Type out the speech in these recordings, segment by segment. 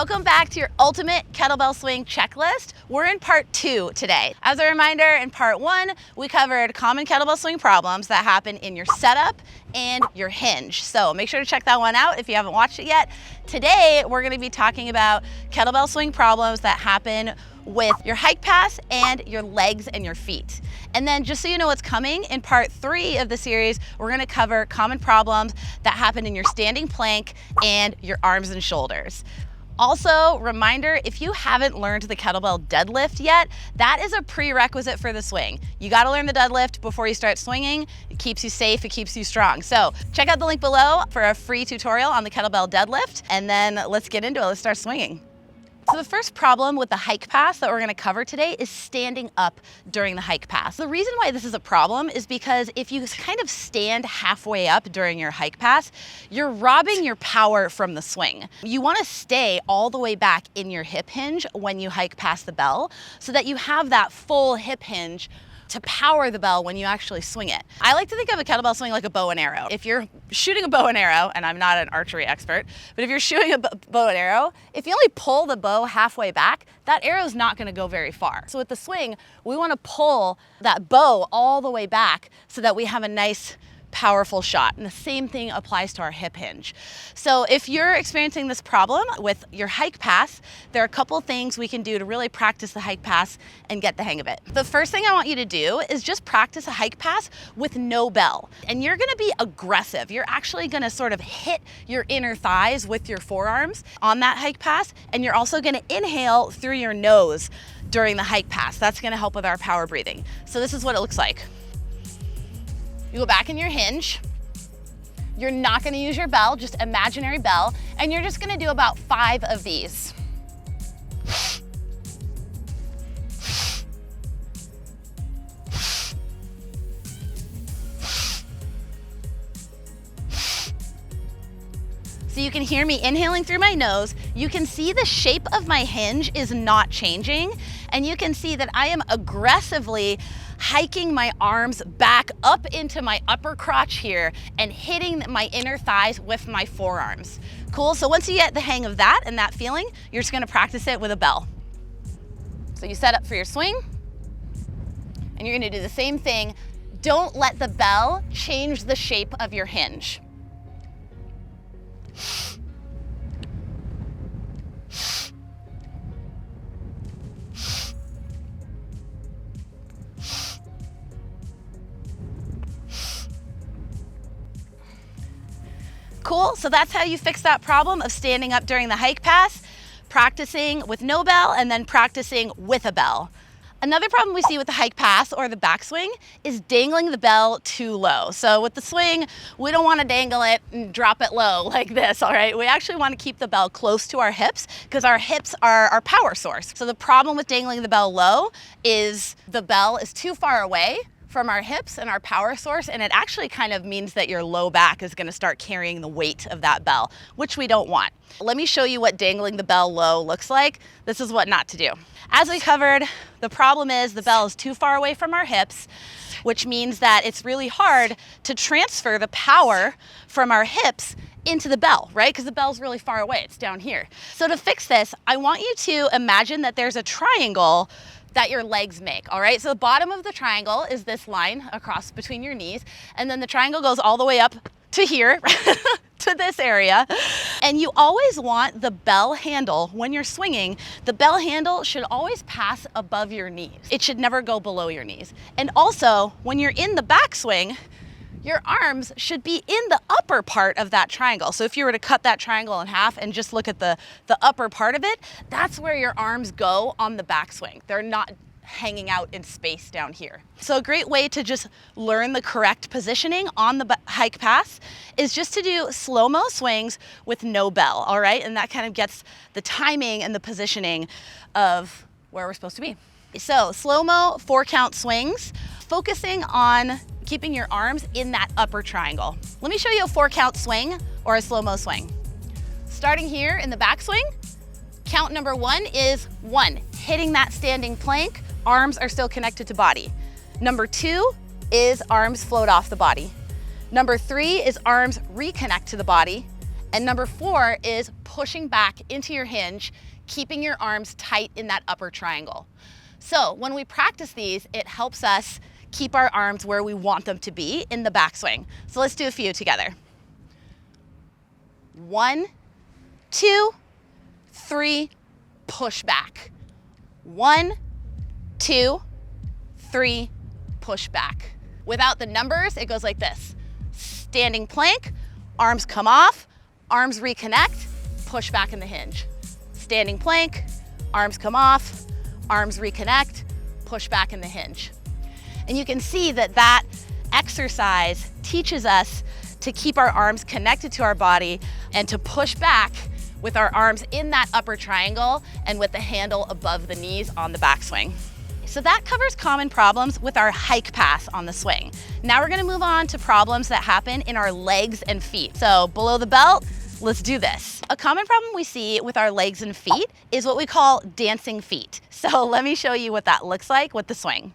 Welcome back to your ultimate kettlebell swing checklist. We're in part 2 today. As a reminder, in part 1, we covered common kettlebell swing problems that happen in your setup and your hinge. So make sure to check that one out if you haven't watched it yet. Today, we're going to be talking about kettlebell swing problems that happen with your hike pass and your legs and your feet. And then just so you know what's coming, in part 3 of the series, we're gonna cover common problems that happen in your standing plank and your arms and shoulders. Also, reminder, if you haven't learned the kettlebell deadlift yet, that is a prerequisite for the swing. You gotta learn the deadlift before you start swinging. It keeps you safe, it keeps you strong. So check out the link below for a free tutorial on the kettlebell deadlift, and then let's get into it, let's start swinging. So the first problem with the hike pass that we're gonna cover today is standing up during the hike pass. The reason why this is a problem is because if you kind of stand halfway up during your hike pass, you're robbing your power from the swing. You wanna stay all the way back in your hip hinge when you hike past the bell so that you have that full hip hinge to power the bell when you actually swing it. I like to think of a kettlebell swing like a bow and arrow. If you're shooting a bow and arrow, and I'm not an archery expert, but if you're shooting a bow and arrow, if you only pull the bow halfway back, that arrow's not gonna go very far. So with the swing, we wanna pull that bow all the way back so that we have a nice, powerful shot. And the same thing applies to our hip hinge. So if you're experiencing this problem with your hike pass, there are a couple things we can do to really practice the hike pass and get the hang of it. The first thing I want you to do is just practice a hike pass with no bell. And you're gonna be aggressive. You're actually gonna sort of hit your inner thighs with your forearms on that hike pass. And you're also gonna inhale through your nose during the hike pass. That's gonna help with our power breathing. So this is what it looks like. You go back in your hinge. You're not gonna use your bell, just imaginary bell, and you're just gonna do about 5 of these. So you can hear me inhaling through my nose. You can see the shape of my hinge is not changing, and you can see that I am aggressively hiking my arms back up into my upper crotch here and hitting my inner thighs with my forearms. Cool, so once you get the hang of that and that feeling, you're just gonna practice it with a bell. So you set up for your swing, and you're gonna do the same thing. Don't let the bell change the shape of your hinge. Cool, so that's how you fix that problem of standing up during the hike pass, practicing with no bell and then practicing with a bell. Another problem we see with the hike pass or the backswing is dangling the bell too low. So with the swing, we don't want to dangle it and drop it low like this, all right? We actually want to keep the bell close to our hips because our hips are our power source. So the problem with dangling the bell low is the bell is too far away from our hips and our power source, and it actually kind of means that your low back is gonna start carrying the weight of that bell, which we don't want. Let me show you what dangling the bell low looks like. This is what not to do. As we covered, the problem is the bell is too far away from our hips, which means that it's really hard to transfer the power from our hips into the bell, right? Because the bell's really far away, it's down here. So to fix this, I want you to imagine that there's a triangle that your legs make, all right? So the bottom of the triangle is this line across between your knees, and then the triangle goes all the way up to here, to this area. And you always want the bell handle, when you're swinging, the bell handle should always pass above your knees. It should never go below your knees. And also, when you're in the backswing, your arms should be in the upper part of that triangle. So if you were to cut that triangle in half and just look at the upper part of it, that's where your arms go on the backswing. They're not hanging out in space down here. So a great way to just learn the correct positioning on the hike pass is just to do slow-mo swings with no bell, all right? And that kind of gets the timing and the positioning of where we're supposed to be. So slow-mo 4-count swings, focusing on keeping your arms in that upper triangle. Let me show you a 4-count swing or a slow-mo swing. Starting here in the backswing, count number 1 is 1, hitting that standing plank, arms are still connected to body. Number 2 is arms float off the body. Number 3 is arms reconnect to the body. And number 4 is pushing back into your hinge, keeping your arms tight in that upper triangle. So when we practice these, it helps us keep our arms where we want them to be in the backswing. So let's do a few together. 1, 2, 3, push back. 1, 2, 3, push back. Without the numbers, it goes like this. Standing plank, arms come off, arms reconnect, push back in the hinge. Standing plank, arms come off, arms reconnect, push back in the hinge. And you can see that that exercise teaches us to keep our arms connected to our body and to push back with our arms in that upper triangle and with the handle above the knees on the backswing. So that covers common problems with our hike pass on the swing. Now we're gonna move on to problems that happen in our legs and feet. So below the belt, let's do this. A common problem we see with our legs and feet is what we call dancing feet. So let me show you what that looks like with the swing.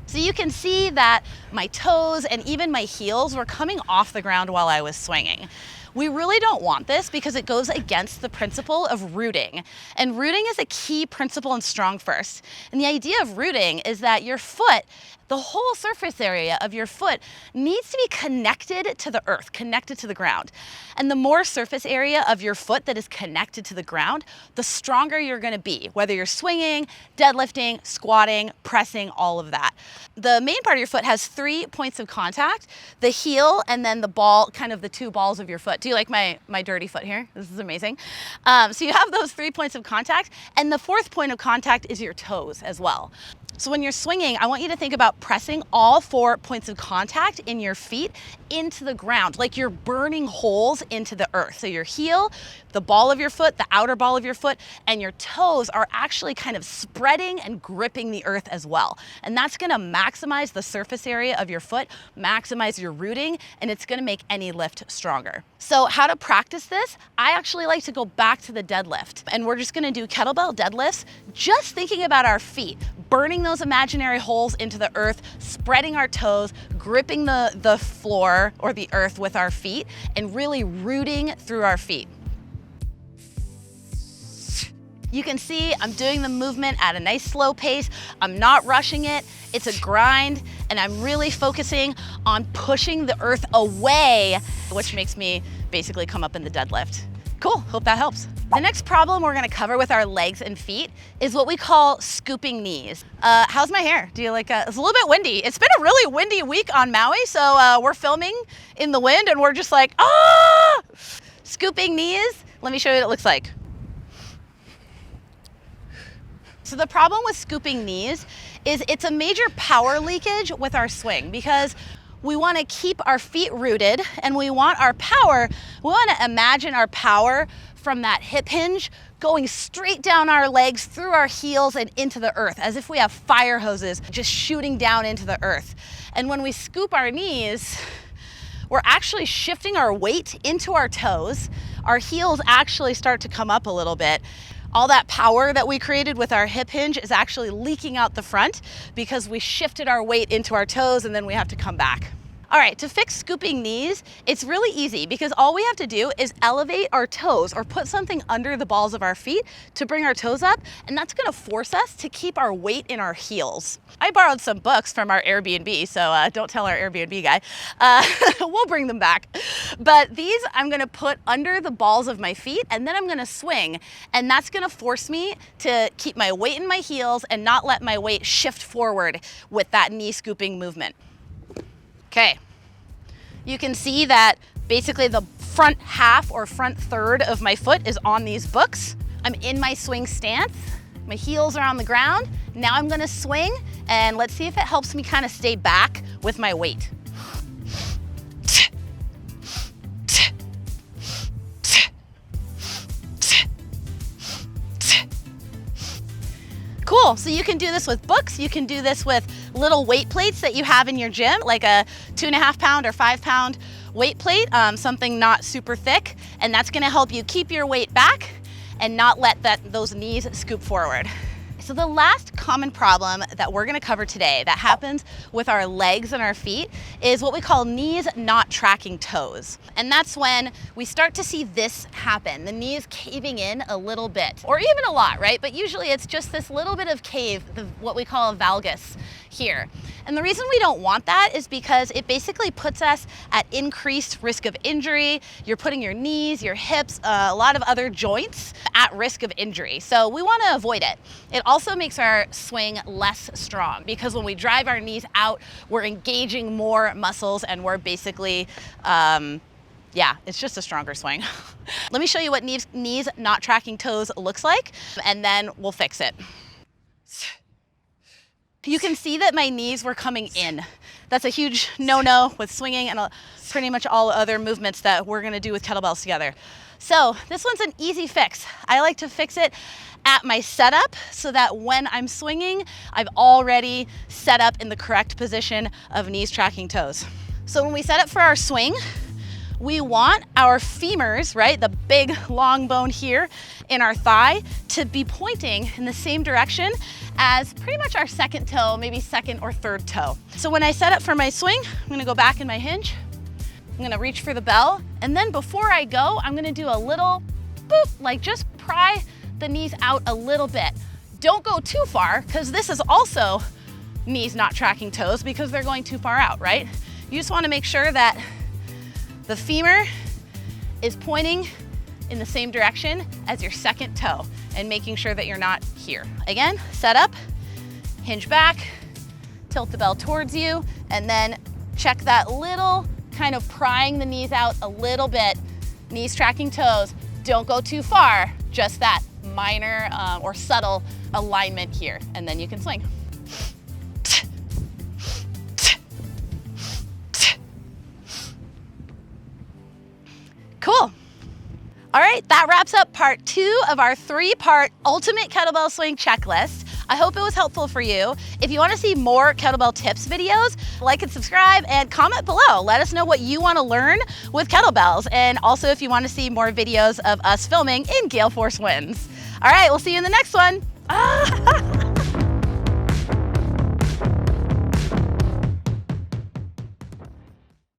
So you can see that my toes and even my heels were coming off the ground while I was swinging. We really don't want this because it goes against the principle of rooting. And rooting is a key principle in Strong First. And the idea of rooting is that your foot, the whole surface area of your foot needs to be connected to the earth, connected to the ground. And the more surface area of your foot that is connected to the ground, the stronger you're gonna be, whether you're swinging, deadlifting, squatting, pressing, all of that. The main part of your foot has 3 points of contact, the heel and then the ball, kind of the 2 balls of your foot. Do you like my dirty foot here? This is amazing. So you have those 3 points of contact, and the 4th point of contact is your toes as well. So when you're swinging, I want you to think about pressing all 4 points of contact in your feet into the ground, like you're burning holes into the earth. So your heel, the ball of your foot, the outer ball of your foot, and your toes are actually kind of spreading and gripping the earth as well. And that's gonna maximize the surface area of your foot, maximize your rooting, and it's gonna make any lift stronger. So how to practice this? I actually like to go back to the deadlift, and we're just gonna do kettlebell deadlifts, just thinking about our feet, burning those imaginary holes into the earth, spreading our toes, gripping the floor or the earth with our feet, and really rooting through our feet. You can see I'm doing the movement at a nice slow pace. I'm not rushing it. It's a grind, and I'm really focusing on pushing the earth away, which makes me basically come up in the deadlift. Cool, hope that helps. The next problem we're gonna cover with our legs and feet is what we call scooping knees. How's my hair? Do you like, it's a little bit windy. It's been a really windy week on Maui, so we're filming in the wind and we're just like, ah! Scooping knees, let me show you what it looks like. So the problem with scooping knees is it's a major power leakage with our swing because we want to keep our feet rooted and we want our power, we want to imagine our power from that hip hinge going straight down our legs, through our heels and into the earth, as if we have fire hoses just shooting down into the earth. And when we scoop our knees, we're actually shifting our weight into our toes. Our heels actually start to come up a little bit. All that power that we created with our hip hinge is actually leaking out the front because we shifted our weight into our toes and then we have to come back. All right, to fix scooping knees, it's really easy because all we have to do is elevate our toes or put something under the balls of our feet to bring our toes up, and that's gonna force us to keep our weight in our heels. I borrowed some books from our Airbnb, so don't tell our Airbnb guy. We'll bring them back. But these I'm gonna put under the balls of my feet and then I'm gonna swing, and that's gonna force me to keep my weight in my heels and not let my weight shift forward with that knee scooping movement. Okay, you can see that basically the front half or front third of my foot is on these books. I'm in my swing stance, my heels are on the ground. Now I'm gonna swing and let's see if it helps me kind of stay back with my weight. Cool, so you can do this with books, you can do this with little weight plates that you have in your gym, like a 2.5 pound or 5 pound weight plate, something not super thick, and that's gonna help you keep your weight back and not let those knees scoop forward. So the last common problem that we're gonna cover today that happens with our legs and our feet is what we call knees not tracking toes. And that's when we start to see this happen, the knees caving in a little bit, or even a lot, right? But usually it's just this little bit of cave, what we call a valgus here. And the reason we don't want that is because it basically puts us at increased risk of injury. You're putting your knees, your hips, a lot of other joints at risk of injury. So we want to avoid it. It also makes our swing less strong because when we drive our knees out, we're engaging more muscles and we're basically, yeah, it's just a stronger swing. Let me show you what knees not tracking toes looks like, and then we'll fix it. You can see that my knees were coming in. That's a huge no-no with swinging and pretty much all other movements that we're gonna do with kettlebells together. So this one's an easy fix. I like to fix it at my setup so that when I'm swinging, I've already set up in the correct position of knees tracking toes. So when we set up for our swing, we want our femurs, right, the big long bone here in our thigh, to be pointing in the same direction as pretty much our second toe, maybe second or third toe. So when I set up for my swing, I'm gonna go back in my hinge, I'm gonna reach for the bell, and then before I go, I'm gonna do a little boop, like just pry the knees out a little bit. Don't go too far, because this is also knees not tracking toes because they're going too far out, right? You just wanna make sure that the femur is pointing in the same direction as your second toe and making sure that you're not here. Again, set up, hinge back, tilt the bell towards you, and then check that little kind of prying the knees out a little bit, knees tracking toes. Don't go too far, just that minor or subtle alignment here, and then you can swing. Cool. All right, that wraps up part 2 of our 3-part ultimate kettlebell swing checklist. I hope it was helpful for you. If you want to see more kettlebell tips videos, like and subscribe and comment below. Let us know what you want to learn with kettlebells, and also if you want to see more videos of us filming in Gale Force Winds. All right, we'll see you in the next one.